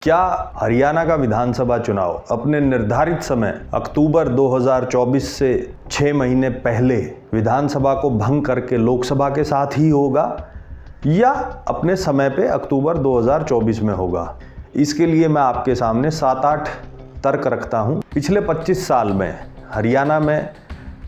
क्या हरियाणा का विधानसभा चुनाव अपने निर्धारित समय अक्टूबर 2024 से 6 महीने पहले विधानसभा को भंग करके लोकसभा के साथ ही होगा या अपने समय पे अक्टूबर 2024 में होगा? इसके लिए मैं आपके सामने 7-8 तर्क रखता हूँ। पिछले 25 साल में हरियाणा में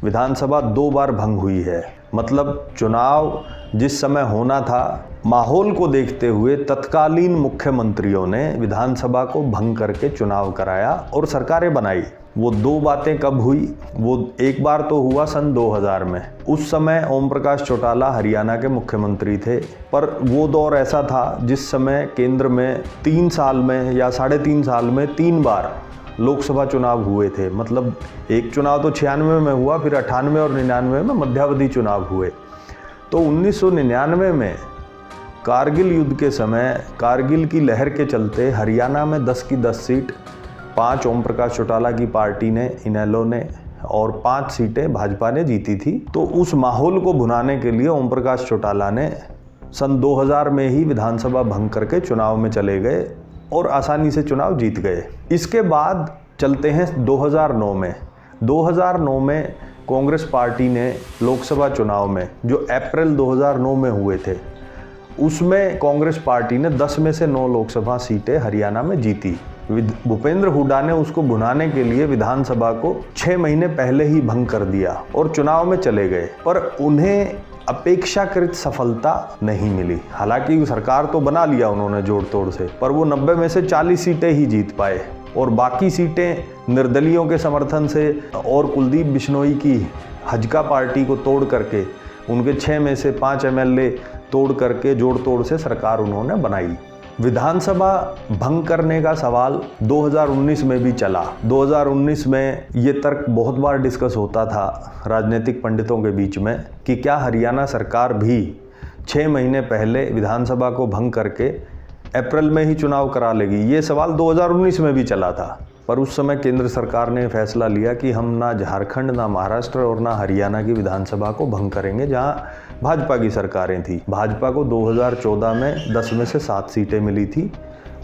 विधानसभा 2 बार भंग हुई है। मतलब चुनाव जिस समय होना था, माहौल को देखते हुए तत्कालीन मुख्यमंत्रियों ने विधानसभा को भंग करके चुनाव कराया और सरकारें बनाई। वो 2 बातें कब हुई? वो एक बार तो हुआ सन 2000 में। उस समय ओम प्रकाश चौटाला हरियाणा के मुख्यमंत्री थे, पर वो दौर ऐसा था जिस समय केंद्र में 3 साल में या 3.5 साल में 3 बार लोकसभा चुनाव हुए थे। मतलब एक चुनाव तो 96 में हुआ, फिर 98 और 99 में मध्यावधि चुनाव हुए। तो 1999 में कारगिल युद्ध के समय कारगिल की लहर के चलते हरियाणा में 10 की 10 सीट 5 ओम प्रकाश चौटाला की पार्टी ने, इनेलो ने, और 5 सीटें भाजपा ने जीती थी। तो उस माहौल को भुनाने के लिए ओम प्रकाश चौटाला ने सन 2000 में ही विधानसभा भंग करके चुनाव में चले गए और आसानी से चुनाव जीत गए। इसके बाद चलते हैं 2009 में। 2009 में कांग्रेस पार्टी ने लोकसभा चुनाव में, जो अप्रैल 2009 में हुए थे, उसमें कांग्रेस पार्टी ने 10 में से 9 लोकसभा सीटें हरियाणा में जीती। भूपेंद्र हुड्डा ने उसको भुनाने के लिए विधानसभा को 6 महीने पहले ही भंग कर दिया और चुनाव में चले गए, पर उन्हें अपेक्षाकृत सफलता नहीं मिली। हालांकि सरकार तो बना लिया उन्होंने जोड़ तोड़ से, पर वो 90 में से 40 सीटें ही जीत पाए और बाकी सीटें निर्दलीयों के समर्थन से और कुलदीप बिश्नोई की हजका पार्टी को तोड़ करके, उनके 6 में से 5 एमएलए तोड़ करके जोड़ तोड़ से सरकार उन्होंने बनाई। विधानसभा भंग करने का सवाल 2019 में भी चला। 2019 में ये तर्क बहुत बार डिस्कस होता था राजनीतिक पंडितों के बीच में कि क्या हरियाणा सरकार भी 6 महीने पहले विधानसभा को भंग करके अप्रैल में ही चुनाव करा लेगी। ये सवाल 2019 में भी चला था, पर उस समय केंद्र सरकार ने फैसला लिया कि हम ना झारखंड, ना महाराष्ट्र और ना हरियाणा की विधानसभा को भंग करेंगे, जहां भाजपा की सरकारें थी। भाजपा को 2014 में 10 में से 7 सीटें मिली थी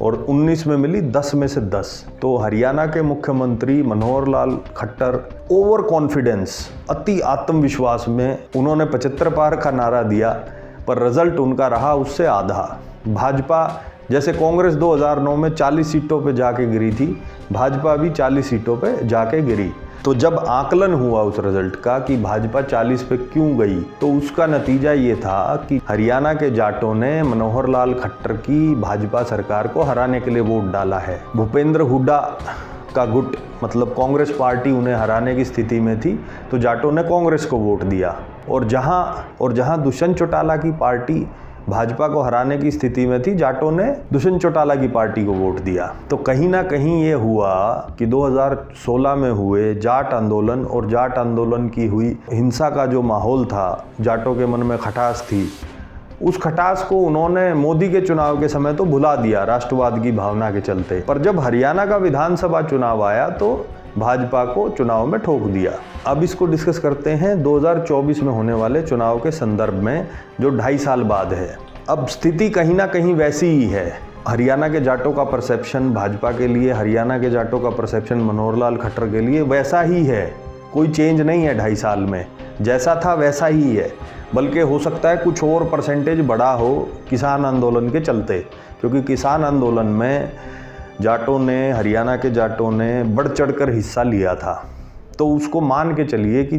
और 19 में मिली 10 में से 10। तो हरियाणा के मुख्यमंत्री मनोहर लाल खट्टर ओवर कॉन्फिडेंस, अति आत्मविश्वास में उन्होंने 75 पार का नारा दिया, पर रिजल्ट उनका रहा उससे आधा। भाजपा, जैसे कांग्रेस 2009 में 40 सीटों पे जाके गिरी थी, भाजपा भी 40 सीटों पे जाके गिरी। तो जब आकलन हुआ उस रिजल्ट का कि भाजपा 40 पे क्यों गई, तो उसका नतीजा ये था कि हरियाणा के जाटों ने मनोहर लाल खट्टर की भाजपा सरकार को हराने के लिए वोट डाला है। भूपेंद्र हुड्डा का गुट, मतलब कांग्रेस पार्टी उन्हें हराने की स्थिति में थी, तो जाटों ने कांग्रेस को वोट दिया। और जहां दुष्यंत चौटाला की पार्टी भाजपा को हराने की स्थिति में थी, जाटों ने दुष्यंत चौटाला की पार्टी को वोट दिया। तो कहीं ना कहीं ये हुआ कि 2016 में हुए जाट आंदोलन और जाट आंदोलन की हुई हिंसा का जो माहौल था, जाटों के मन में खटास थी, उस खटास को उन्होंने मोदी के चुनाव के समय तो भुला दिया राष्ट्रवाद की भावना के चलते। पर जब हरियाणा का विधानसभा चुनाव आया तो भाजपा को चुनाव में ठोक दिया। अब इसको डिस्कस करते हैं 2024 में होने वाले चुनाव के संदर्भ में, जो 2.5 साल बाद है। अब स्थिति कहीं ना कहीं वैसी ही है। हरियाणा के जाटों का परसेप्शन भाजपा के लिए, हरियाणा के जाटों का परसेप्शन मनोहर लाल खट्टर के लिए वैसा ही है। कोई चेंज नहीं है 2.5 साल में, जैसा था वैसा ही है। बल्कि हो सकता है कुछ और परसेंटेज बढ़ा हो किसान आंदोलन के चलते, क्योंकि किसान आंदोलन में जाटों ने, हरियाणा के जाटों ने बढ़ चढ़कर हिस्सा लिया था। तो उसको मान के चलिए कि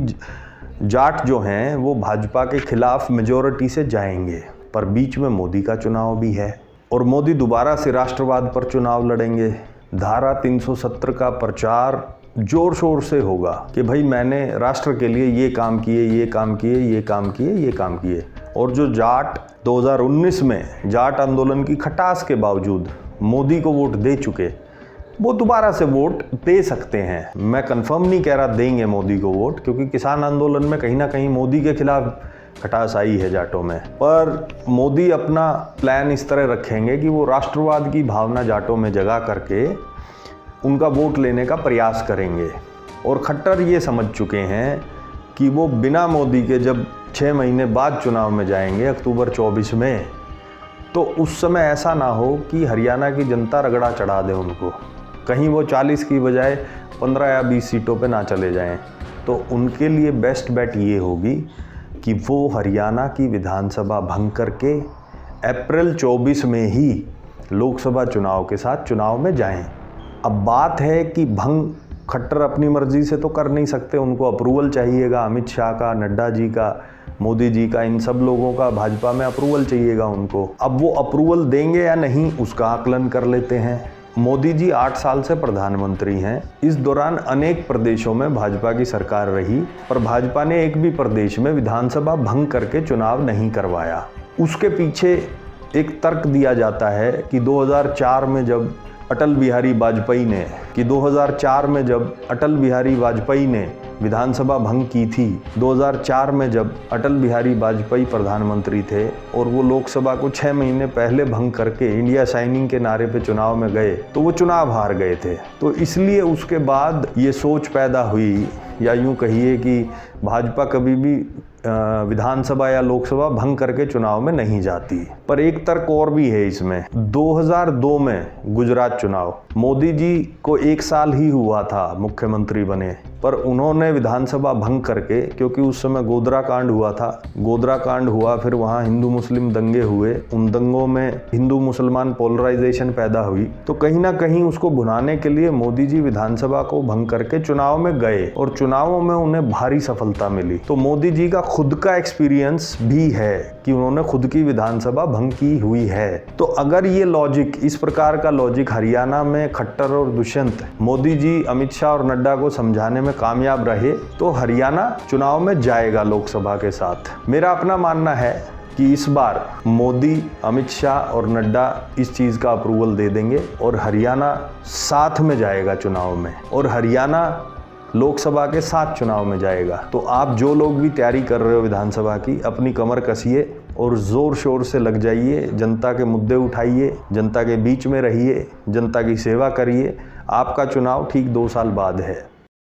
जाट जो हैं वो भाजपा के खिलाफ मेजॉरिटी से जाएंगे। पर बीच में मोदी का चुनाव भी है और मोदी दोबारा से राष्ट्रवाद पर चुनाव लड़ेंगे। धारा 370 का प्रचार जोर शोर से होगा कि भाई मैंने राष्ट्र के लिए ये काम किए, ये काम किए, ये काम किए, ये काम किए। और जो जाट 2019 में जाट आंदोलन की खटास के बावजूद मोदी को वोट दे चुके, वो दोबारा से वोट दे सकते हैं। मैं कंफर्म नहीं कह रहा देंगे मोदी को वोट, क्योंकि किसान आंदोलन में कहीं ना कहीं मोदी के खिलाफ खटास आई है जाटों में। पर मोदी अपना प्लान इस तरह रखेंगे कि वो राष्ट्रवाद की भावना जाटों में जगा करके उनका वोट लेने का प्रयास करेंगे। और खट्टर ये समझ चुके हैं कि वो बिना मोदी के जब 6 महीने बाद चुनाव में जाएंगे अक्टूबर 24 में, तो उस समय ऐसा ना हो कि हरियाणा की जनता रगड़ा चढ़ा दे उनको, कहीं वो 40 की बजाय 15 या 20 सीटों पे ना चले जाएं। तो उनके लिए बेस्ट बेट ये होगी कि वो हरियाणा की विधानसभा भंग करके अप्रैल 24 में ही लोकसभा चुनाव के साथ चुनाव में जाएं। अब बात है कि भंग खट्टर अपनी मर्जी से तो कर नहीं सकते, उनको अप्रूवल चाहिएगा अमित शाह का, नड्डा जी का, मोदी जी का, इन सब लोगों का भाजपा में अप्रूवल चाहिएगा उनको। अब वो अप्रूवल देंगे या नहीं उसका आकलन कर लेते हैं। मोदी जी 8 साल से प्रधानमंत्री हैं। इस दौरान अनेक प्रदेशों में भाजपा की सरकार रही, पर भाजपा ने एक भी प्रदेश में विधानसभा भंग करके चुनाव नहीं करवाया। उसके पीछे एक तर्क दिया जाता है कि 2004 में जब अटल बिहारी वाजपेयी ने विधानसभा भंग की थी, 2004 में जब अटल बिहारी वाजपेयी प्रधानमंत्री थे और वो लोकसभा को 6 महीने पहले भंग करके इंडिया शाइनिंग के नारे पे चुनाव में गए तो वो चुनाव हार गए थे। तो इसलिए उसके बाद ये सोच पैदा हुई, या यूँ कहिए कि भाजपा कभी भी विधानसभा या लोकसभा भंग करके चुनाव में नहीं जाती। पर एक तर्क और भी है इसमें। 2002 में गुजरात चुनाव, मोदी जी को 1 साल ही हुआ था मुख्यमंत्री बने, पर उन्होंने विधानसभा भंग करके, क्योंकि उस समय गोधरा कांड हुआ, फिर वहाँ हिंदू मुस्लिम दंगे हुए, उन दंगों में हिंदू मुसलमान पोलराइजेशन पैदा हुई, तो कहीं ना कहीं उसको भुनाने के लिए मोदी जी विधानसभा को भंग करके चुनाव में गए और चुनावों में उन्हें भारी सफलता मिली। तो मोदी जी का खुद का एक्सपीरियंस भी है कि उन्होंने खुद की विधानसभा भंग की हुई है। तो अगर ये लॉजिक, इस प्रकार का लॉजिक हरियाणा में खट्टर और दुष्यंत मोदी जी, अमित शाह और नड्डा को समझाने में कामयाब रहे तो हरियाणा चुनाव में जाएगा लोकसभा के साथ। मेरा अपना मानना है कि इस बार मोदी, अमित शाह और नड्डा इस चीज़ का अप्रूवल दे देंगे और हरियाणा साथ में जाएगा चुनाव में, और हरियाणा लोकसभा के साथ चुनाव में जाएगा। तो आप जो लोग भी तैयारी कर रहे हो विधानसभा की, अपनी कमर कसिए और ज़ोर शोर से लग जाइए, जनता के मुद्दे उठाइए, जनता के बीच में रहिए, जनता की सेवा करिए। आपका चुनाव ठीक 2 साल बाद है।